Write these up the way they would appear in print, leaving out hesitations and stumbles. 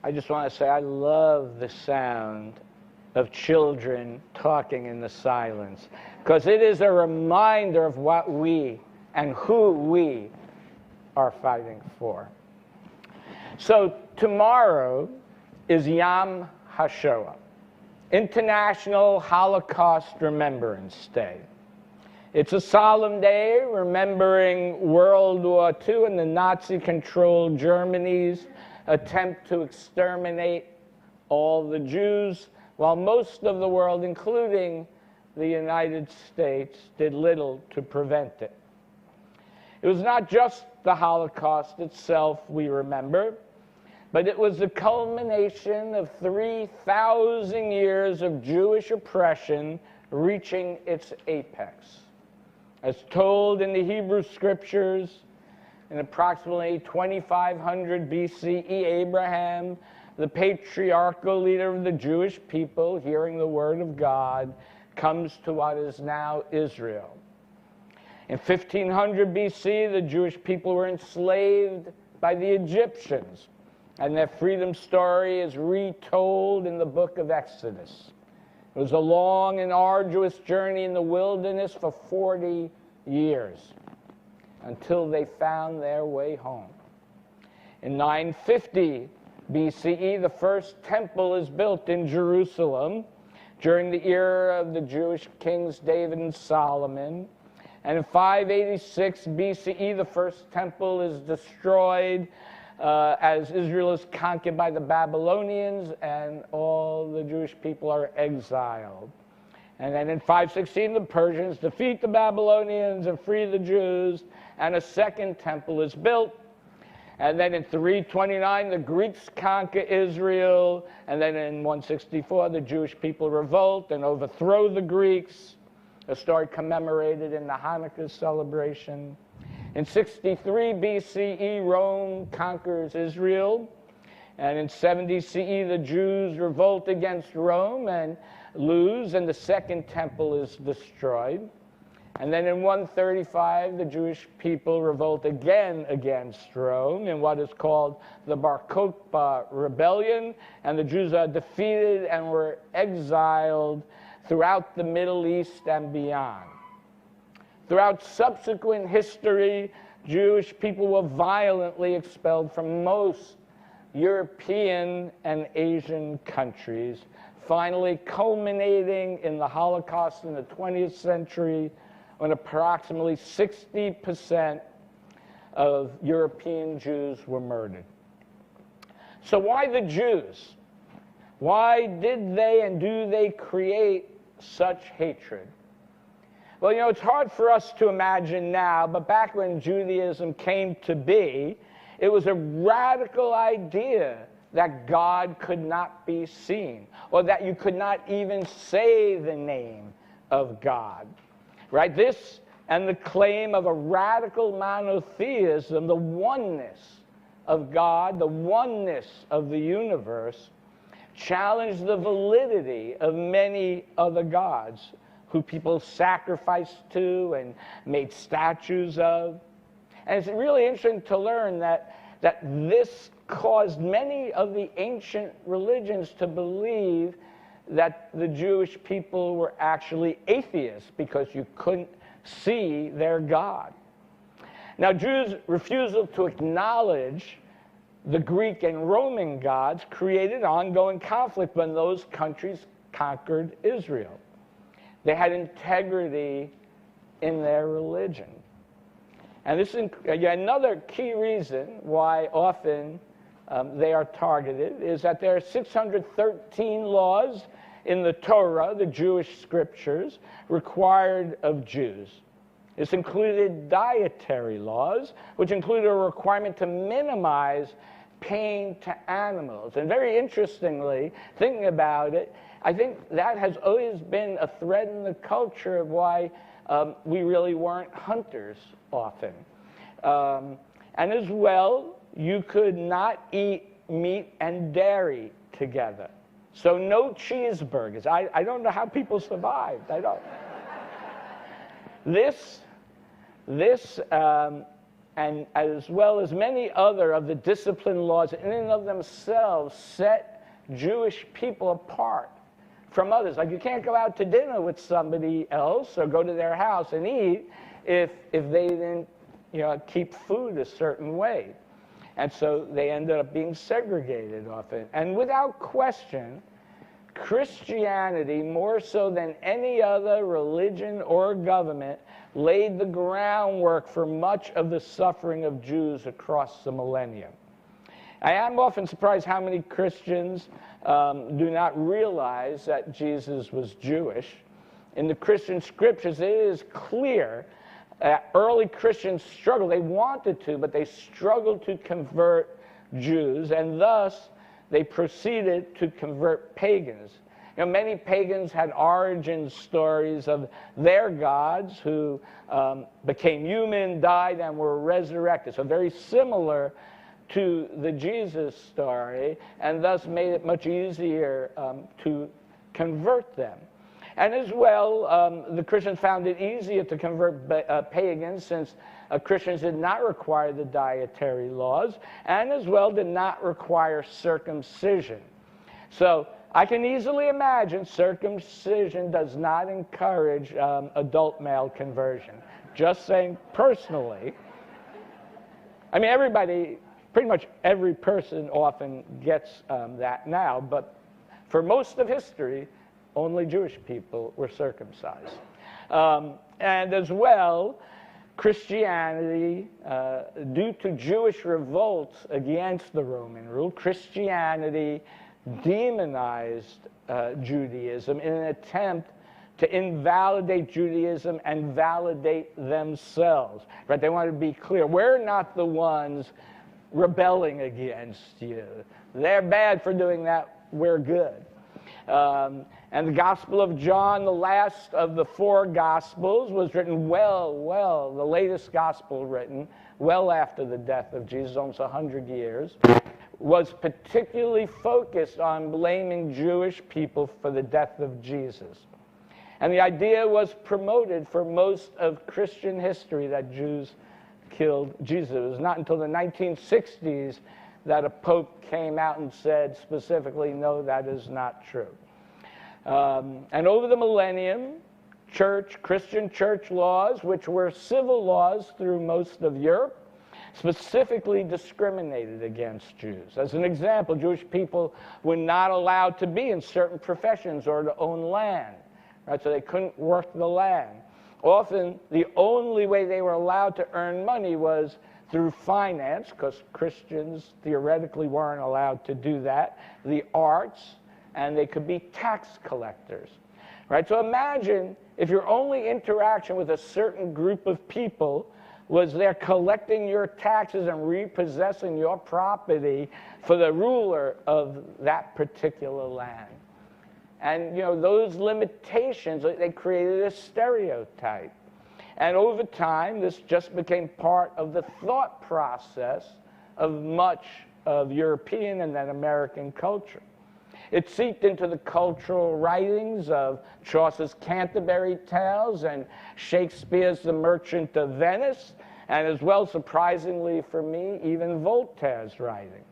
I just want to say I love the sound of children talking in the silence, because it is a reminder of what we and who we are fighting for. So tomorrow is Yom HaShoah, International Holocaust Remembrance Day. It's a solemn day remembering World War II and the Nazi-controlled Germany's attempt to exterminate all the Jews, while most of the world, including the United States, did little to prevent it. It was not just the Holocaust itself we remember, but it was the culmination of 3,000 years of Jewish oppression reaching its apex. As told in the Hebrew Scriptures, in approximately 2500 BCE, Abraham, the patriarchal leader of the Jewish people, hearing the word of God, comes to what is now Israel. In 1500 BC, the Jewish people were enslaved by the Egyptians, and their freedom story is retold in the book of Exodus. It was a long and arduous journey in the wilderness for 40 years until they found their way home. In 950 BCE, the first temple is built in Jerusalem during the era of the Jewish kings David and Solomon. And in 586 BCE, the first temple is destroyed as Israel is conquered by the Babylonians and all the Jewish people are exiled. And then in 516, the Persians defeat the Babylonians and free the Jews, and a second temple is built. And then in 329, the Greeks conquer Israel, and then in 164, the Jewish people revolt and overthrow the Greeks, a story commemorated in the Hanukkah celebration. In 63 BCE, Rome conquers Israel, and in 70 CE, the Jews revolt against Rome and lose, and the second temple is destroyed. And then in 135, the Jewish people revolt again against Rome in what is called the Bar Kokhba Rebellion, and the Jews are defeated and were exiled throughout the Middle East and beyond. Throughout subsequent history, Jewish people were violently expelled from most European and Asian countries, finally culminating in the Holocaust in the 20th century, when approximately 60% of European Jews were murdered. So why the Jews? Why did they and do they create such hatred? Well, you know, it's hard for us to imagine now, but back when Judaism came to be, it was a radical idea that God could not be seen, or that you could not even say the name of God. Right? This and the claim of a radical monotheism, the oneness of God, the oneness of the universe, challenged the validity of many other gods who people sacrificed to and made statues of. And it's really interesting to learn that this caused many of the ancient religions to believe that the Jewish people were actually atheists because you couldn't see their God. Now, Jews' refusal to acknowledge the Greek and Roman gods created ongoing conflict when those countries conquered Israel. They had integrity in their religion. And this is another key reason why often they are targeted, is that there are 613 laws in the Torah, the Jewish scriptures, required of Jews. This included dietary laws, which included a requirement to minimize pain to animals. And very interestingly, thinking about it, I think that has always been a thread in the culture of why we really weren't hunters often. And as well, you could not eat meat and dairy together. So no cheeseburgers. I don't know how people survived. I don't. This and as well as many other of the discipline laws in and of themselves set Jewish people apart from others. Like you can't go out to dinner with somebody else or go to their house and eat if they didn't keep food a certain way. And so they ended up being segregated often. And without question, Christianity, more so than any other religion or government, laid the groundwork for much of the suffering of Jews across the millennium. I am often surprised how many Christians do not realize that Jesus was Jewish. In the Christian scriptures, it is clear that early Christians struggled. They wanted to, but they struggled to convert Jews, and thus they proceeded to convert pagans. Many pagans had origin stories of their gods who became human, died, and were resurrected. So very similar to the Jesus story, and thus made it much easier to convert them. And as well, the Christians found it easier to convert pagans since Christians did not require the dietary laws, and as well did not require circumcision. So I can easily imagine circumcision does not encourage adult male conversion. Just saying personally. I mean, everybody, pretty much every person often gets that now, but for most of history, only Jewish people were circumcised. And as well, Christianity, due to Jewish revolts against the Roman rule, Christianity demonized Judaism in an attempt to invalidate Judaism and validate themselves. Right? They wanted to be clear. We're not the ones rebelling against you. They're bad for doing that. We're good. And the Gospel of John, the last of the four Gospels, was written the latest Gospel written well after the death of Jesus, almost 100 years, was particularly focused on blaming Jewish people for the death of Jesus. And the idea was promoted for most of Christian history that Jews killed Jesus. It was not until the 1960s that a pope came out and said specifically, no, that is not true. And over the millennium, Christian church laws, which were civil laws through most of Europe, specifically discriminated against Jews. As an example, Jewish people were not allowed to be in certain professions or to own land, right? So they couldn't work the land. Often, the only way they were allowed to earn money was through finance, because Christians theoretically weren't allowed to do that, the arts, and they could be tax collectors, right? So imagine if your only interaction with a certain group of people was they're collecting your taxes and repossessing your property for the ruler of that particular land. And, those limitations, they created a stereotype. And over time, this just became part of the thought process of much of European and then American culture. It seeped into the cultural writings of Chaucer's Canterbury Tales and Shakespeare's The Merchant of Venice, and as well, surprisingly for me, even Voltaire's writing.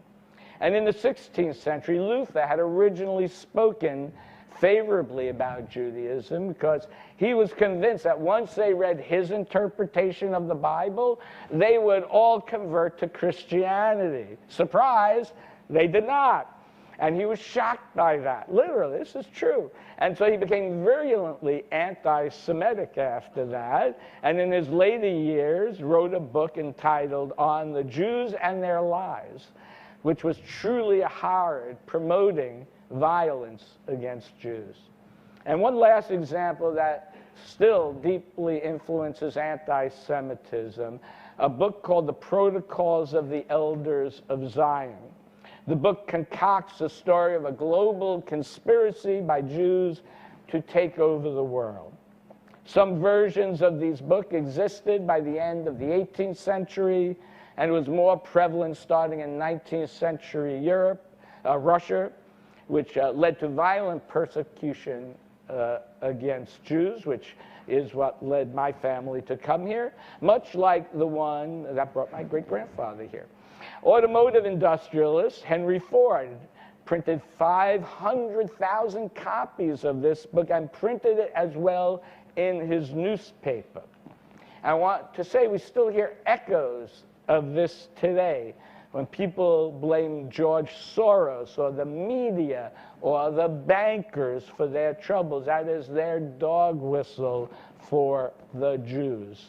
And in the 16th century, Luther had originally spoken favorably about Judaism because he was convinced that once they read his interpretation of the Bible, they would all convert to Christianity. Surprise, they did not. And he was shocked by that. Literally, this is true. And so he became virulently anti-Semitic after that, and in his later years wrote a book entitled On the Jews and Their Lies, which was truly a horror, promoting violence against Jews. And one last example that still deeply influences anti-Semitism, a book called The Protocols of the Elders of Zion. The book concocts the story of a global conspiracy by Jews to take over the world. Some versions of these books existed by the end of the 18th century, and it was more prevalent starting in 19th century Russia, which led to violent persecution against Jews, which is what led my family to come here, much like the one that brought my great-grandfather here. Automotive industrialist Henry Ford printed 500,000 copies of this book and printed it as well in his newspaper. I want to say we still hear echoes of this today when people blame George Soros or the media or the bankers for their troubles. That is their dog whistle for the Jews.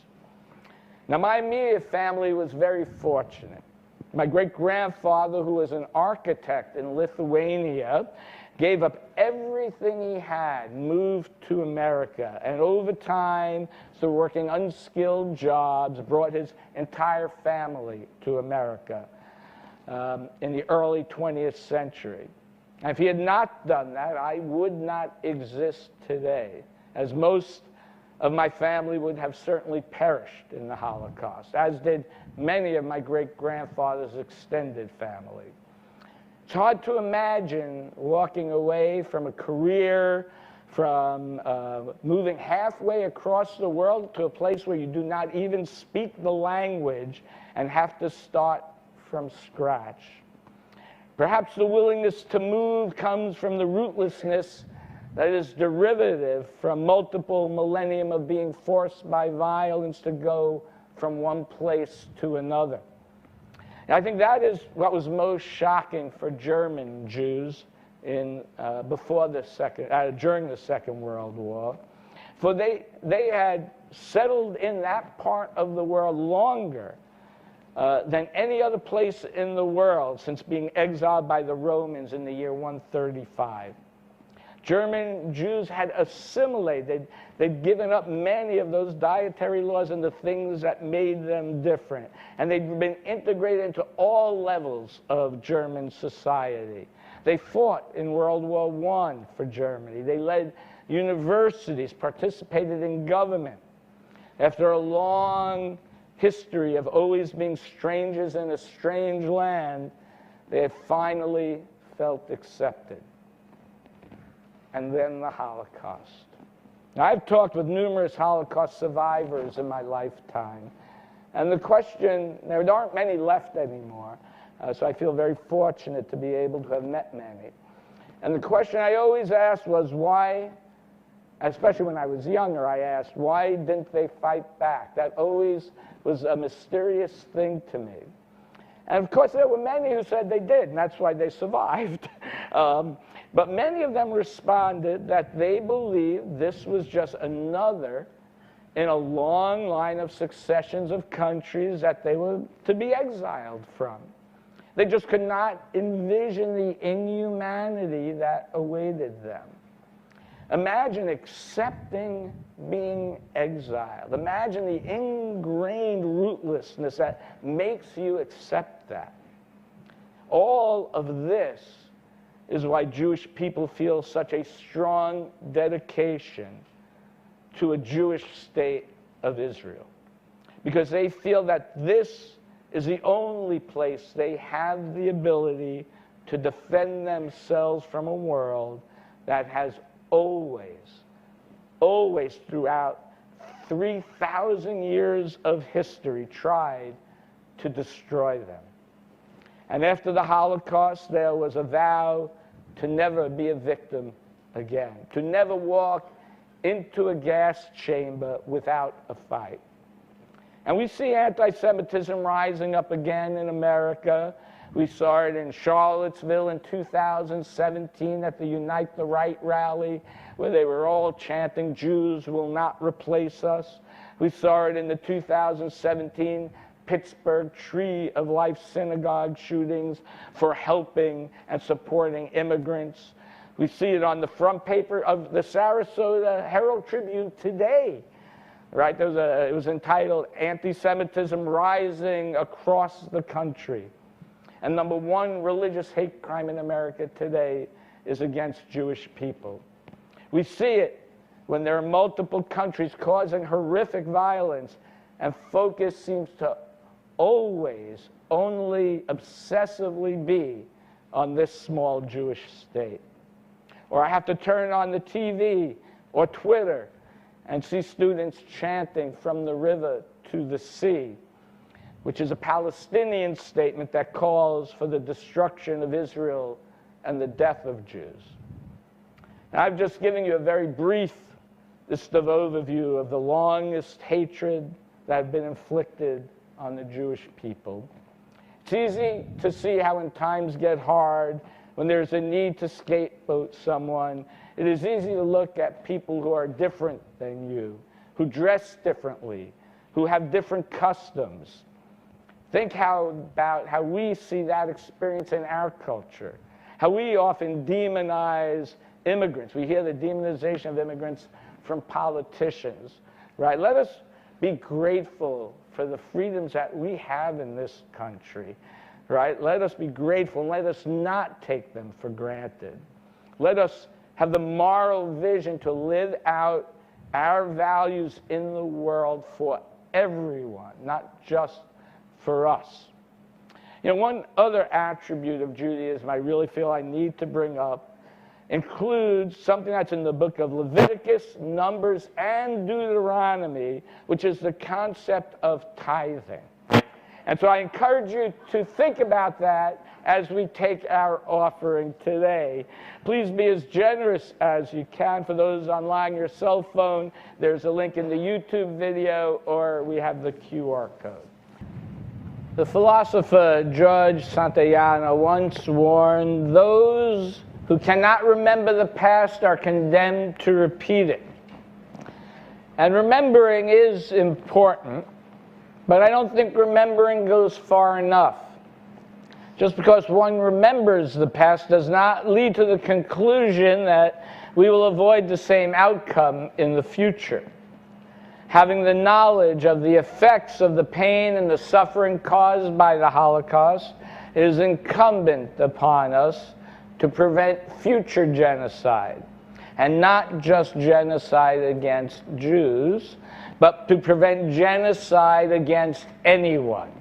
Now, my immediate family was very fortunate. My great-grandfather, who was an architect in Lithuania, gave up everything he had, moved to America, and over time, through working unskilled jobs, brought his entire family to America in the early 20th century. And if he had not done that, I would not exist today, as most of my family would have certainly perished in the Holocaust, as did many of my great-grandfather's extended family. It's hard to imagine walking away from a career, from moving halfway across the world to a place where you do not even speak the language and have to start from scratch. Perhaps the willingness to move comes from the rootlessness that is derivative from multiple millennium of being forced by violence to go from one place to another. And I think that is what was most shocking for German Jews during the Second World War. For they had settled in that part of the world longer than any other place in the world since being exiled by the Romans in the year 135. German Jews had assimilated. They'd given up many of those dietary laws and the things that made them different. And they'd been integrated into all levels of German society. They fought in World War I for Germany. They led universities, participated in government. After a long history of always being strangers in a strange land, they had finally felt accepted. And then the Holocaust. Now, I've talked with numerous Holocaust survivors in my lifetime. And the question, there aren't many left anymore, so I feel very fortunate to be able to have met many. And the question I always asked was why, especially when I was younger, I asked, why didn't they fight back? That always was a mysterious thing to me. And of course, there were many who said they did, and that's why they survived. But many of them responded that they believed this was just another in a long line of successions of countries that they were to be exiled from. They just could not envision the inhumanity that awaited them. Imagine accepting being exiled. Imagine the ingrained rootlessness that makes you accept that. All of this is why Jewish people feel such a strong dedication to a Jewish state of Israel. Because they feel that this is the only place they have the ability to defend themselves from a world that has always throughout 3,000 years of history tried to destroy them. And after the Holocaust, there was a vow to never be a victim again, to never walk into a gas chamber without a fight. And we see anti-Semitism rising up again in America. We saw it in Charlottesville in 2017 at the Unite the Right rally, where they were all chanting, "Jews will not replace us." We saw it in the 2017 Pittsburgh Tree of Life synagogue shootings for helping and supporting immigrants. We see it on the front paper of the Sarasota Herald Tribune today. Right? It was entitled "Anti-Semitism Rising Across the Country." And number one religious hate crime in America today is against Jewish people. We see it when there are multiple countries causing horrific violence, and focus seems to always only obsessively be on this small Jewish state. Or I have to turn on the TV or Twitter and see students chanting from the river to the sea, which is a Palestinian statement that calls for the destruction of Israel and the death of Jews. Now, I've just given you a very brief overview of the longest hatred that have been inflicted on the Jewish people. It's easy to see how when times get hard, when there's a need to scapegoat someone, it is easy to look at people who are different than you, who dress differently, who have different customs. Think about how we see that experience in our culture, how we often demonize immigrants. We hear the demonization of immigrants from politicians, right? Let us be grateful for the freedoms that we have in this country, right? Let us be grateful and let us not take them for granted. Let us have the moral vision to live out our values in the world for everyone, not just for us. You know, one other attribute of Judaism I really feel I need to bring up includes something that's in the book of Leviticus, Numbers, and Deuteronomy, which is the concept of tithing. And so I encourage you to think about that as we take our offering today. Please be as generous as you can. For those online, your cell phone, there's a link in the YouTube video, or we have the QR code. The philosopher George Santayana once warned, "Those who cannot remember the past are condemned to repeat it." And remembering is important, but I don't think remembering goes far enough. Just because one remembers the past does not lead to the conclusion that we will avoid the same outcome in the future. Having the knowledge of the effects of the pain and the suffering caused by the Holocaust, it is incumbent upon us to prevent future genocide, and not just genocide against Jews, but to prevent genocide against anyone.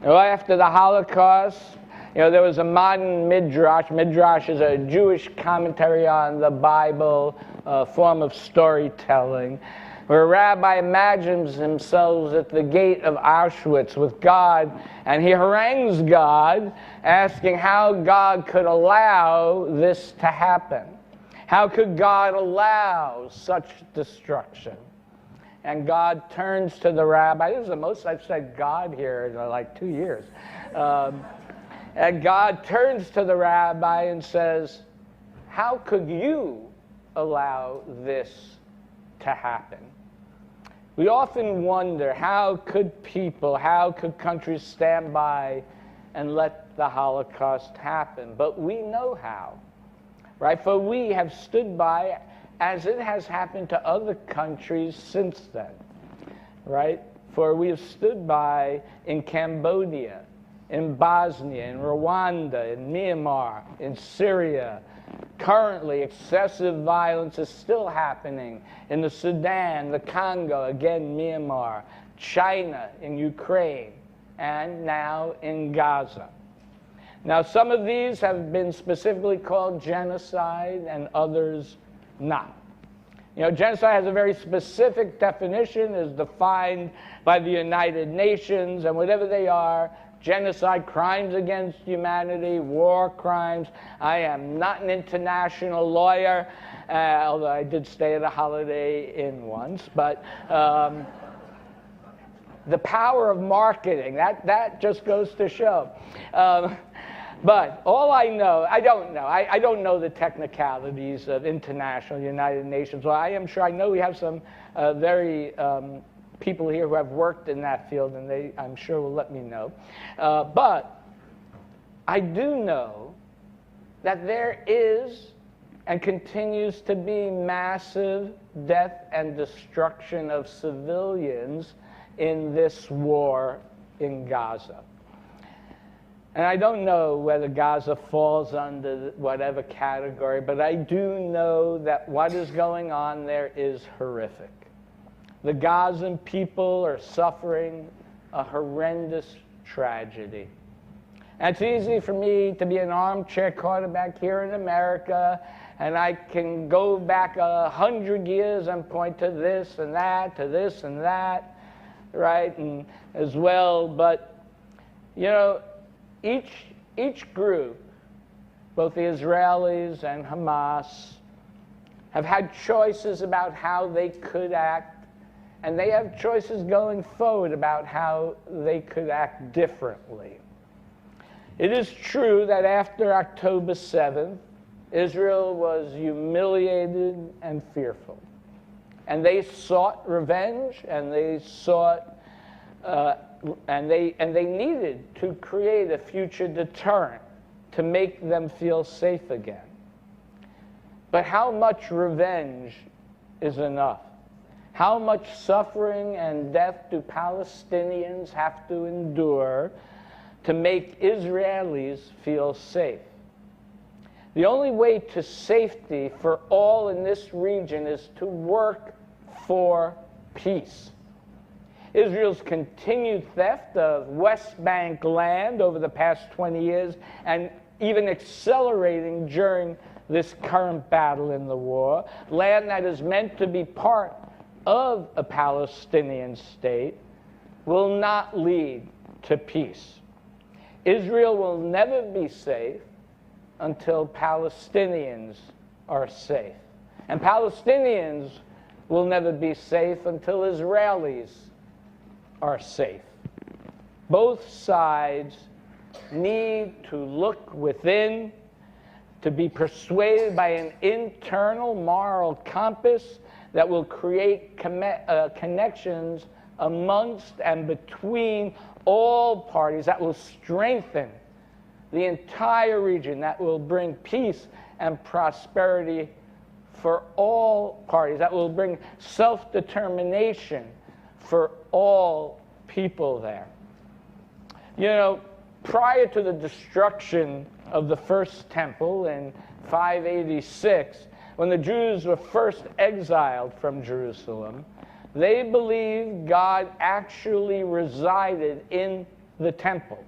Now, after the Holocaust, there was a modern midrash. Midrash is a Jewish commentary on the Bible, a form of storytelling, where a rabbi imagines himself at the gate of Auschwitz with God, and he harangues God, asking how God could allow this to happen. How could God allow such destruction? And God turns to the rabbi. This is the most I've said God here in like 2 years. And God turns to the rabbi and says, "How could you allow this to happen?" We often wonder, how could countries stand by and let the Holocaust happen? But we know how, right? For we have stood by as it has happened to other countries since then, right? For we have stood by in Cambodia, in Bosnia, in Rwanda, in Myanmar, in Syria. Currently, excessive violence is still happening in the Sudan, the Congo, again, Myanmar, China, in Ukraine, and now in Gaza. Now, some of these have been specifically called genocide and others not. Genocide has a very specific definition, is defined by the United Nations, and whatever they are, genocide, crimes against humanity, war crimes. I am not an international lawyer, although I did stay at a Holiday Inn once, but the power of marketing, that just goes to show. But all I know, I don't know the technicalities of international United Nations. Well, I am sure I know we have some very people here who have worked in that field, and they, I'm sure, will let me know. But I do know that there is and continues to be massive death and destruction of civilians in this war in Gaza. And I don't know whether Gaza falls under whatever category, but I do know that what is going on there is horrific. The Gazan people are suffering a horrendous tragedy. And it's easy for me to be an armchair quarterback here in America, and I can go back 100 years and point to this and that, to this and that, right, and as well. But, you know, each group, both the Israelis and Hamas, have had choices about how they could act, and they have choices going forward about how they could act differently. It is true that after October 7th, Israel was humiliated and fearful. And they sought revenge, and they sought, and they needed to create a future deterrent to make them feel safe again. But how much revenge is enough? How much suffering and death do Palestinians have to endure to make Israelis feel safe? The only way to safety for all in this region is to work for peace. Israel's continued theft of West Bank land over the past 20 years, and even accelerating during this current battle in the war, land that is meant to be part of a Palestinian state, will not lead to peace. Israel will never be safe until Palestinians are safe. And Palestinians will never be safe until Israelis are safe. Both sides need to look within, to be persuaded by an internal moral compass that will create connections amongst and between all parties, that will strengthen the entire region, that will bring peace and prosperity for all parties, that will bring self-determination for all people there. You know, prior to the destruction of the first temple in 586, when the Jews were first exiled from Jerusalem, they believed God actually resided in the temple.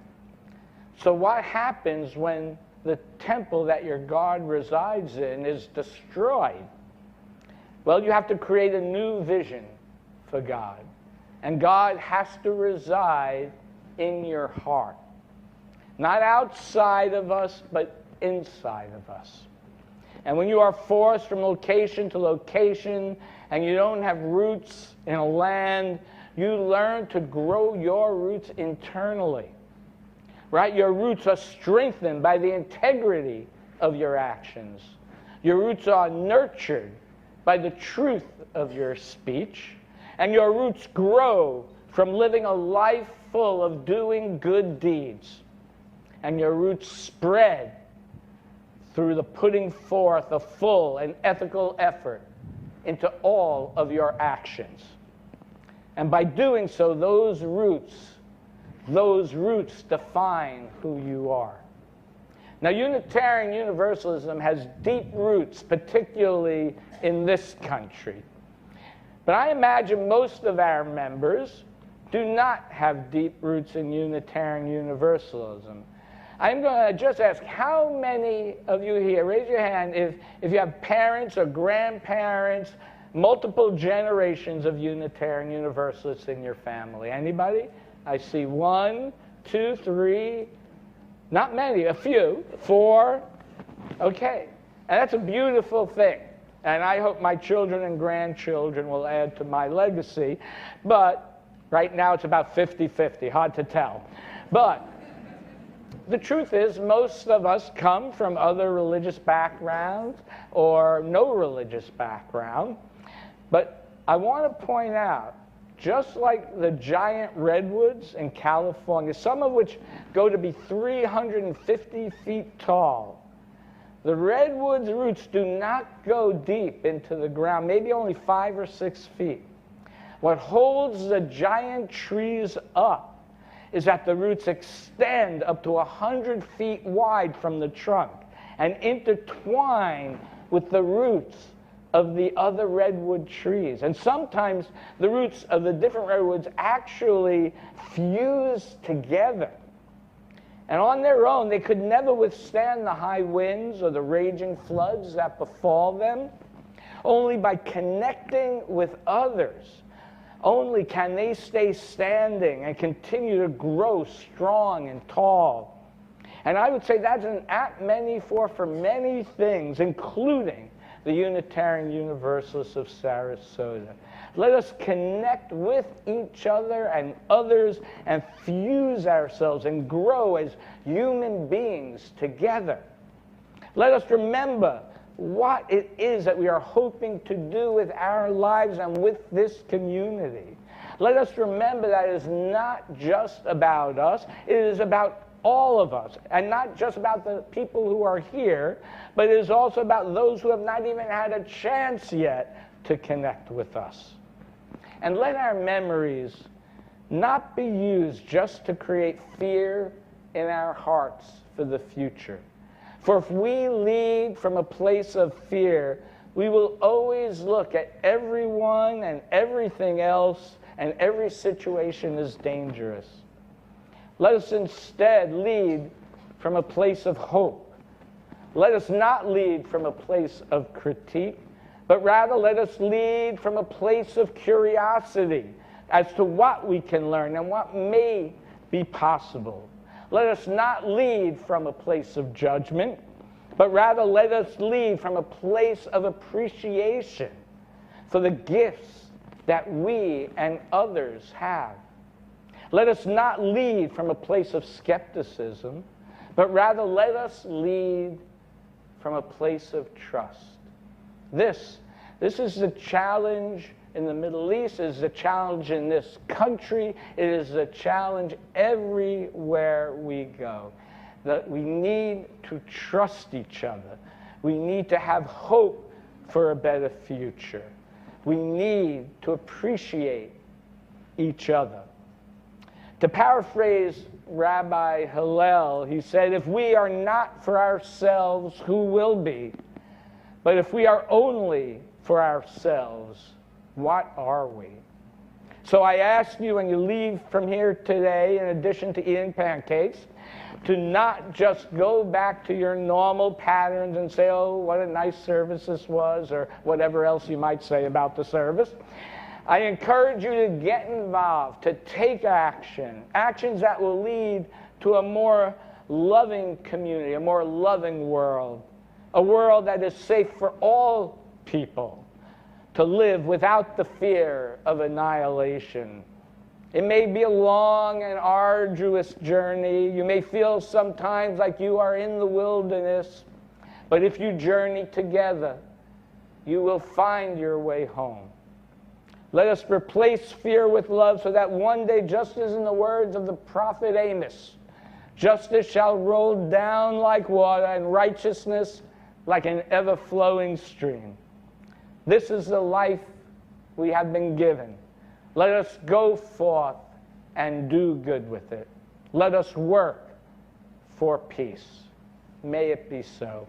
So what happens when the temple that your God resides in is destroyed? Well, you have to create a new vision for God. And God has to reside in your heart. Not outside of us, but inside of us. And when you are forced from location to location, and you don't have roots in a land, you learn to grow your roots internally. Right? Your roots are strengthened by the integrity of your actions. Your roots are nurtured by the truth of your speech. And your roots grow from living a life full of doing good deeds. And your roots spread through the putting forth a full and ethical effort into all of your actions. And by doing so, those roots define who you are. Now, Unitarian Universalism has deep roots, particularly in this country. But I imagine most of our members do not have deep roots in Unitarian Universalism. I'm going to just ask, how many of you here, raise your hand if you have parents or grandparents, multiple generations of Unitarian Universalists in your family? Anybody? I see 1, 2, 3, not many, a few, 4. Okay, and that's a beautiful thing. And I hope my children and grandchildren will add to my legacy. But right now it's about 50-50, hard to tell. But the truth is, most of us come from other religious backgrounds or no religious background. But I want to point out, just like the giant redwoods in California, some of which go to be 350 feet tall, the redwood's roots do not go deep into the ground, maybe only 5 or 6 feet. What holds the giant trees up is that the roots extend up to 100 feet wide from the trunk and intertwine with the roots of the other redwood trees. And sometimes the roots of the different redwoods actually fuse together. And on their own, they could never withstand the high winds or the raging floods that befall them. Only by connecting with others, only can they stay standing and continue to grow strong and tall. And I would say that's an apt metaphor for many things, including the Unitarian Universalists of Sarasota. Let us connect with each other and others and fuse ourselves and grow as human beings together. Let us remember what it is that we are hoping to do with our lives and with this community. Let us remember that it is not just about us, it is about all of us, and not just about the people who are here, but it is also about those who have not even had a chance yet to connect with us. And let our memories not be used just to create fear in our hearts for the future. For if we lead from a place of fear, we will always look at everyone and everything else, and every situation as dangerous. Let us instead lead from a place of hope. Let us not lead from a place of critique, but rather let us lead from a place of curiosity as to what we can learn and what may be possible. Let us not lead from a place of judgment, but rather let us lead from a place of appreciation for the gifts that we and others have. Let us not lead from a place of skepticism, but rather let us lead from a place of trust. This is the challenge in the Middle East, it is the challenge in this country, it is the challenge everywhere we go. That we need to trust each other. We need to have hope for a better future. We need to appreciate each other. To paraphrase Rabbi Hillel, he said, if we are not for ourselves, who will be? But if we are only for ourselves, what are we? So I ask you when you leave from here today, in addition to eating pancakes, to not just go back to your normal patterns and say, oh, what a nice service this was, or whatever else you might say about the service. I encourage you to get involved, to take action, actions that will lead to a more loving community, a more loving world, a world that is safe for all people to live without the fear of annihilation. It may be a long and arduous journey. You may feel sometimes like you are in the wilderness, but if you journey together, you will find your way home. Let us replace fear with love so that one day, just as in the words of the prophet Amos, justice shall roll down like water and righteousness like an ever-flowing stream. This is the life we have been given. Let us go forth and do good with it. Let us work for peace. May it be so.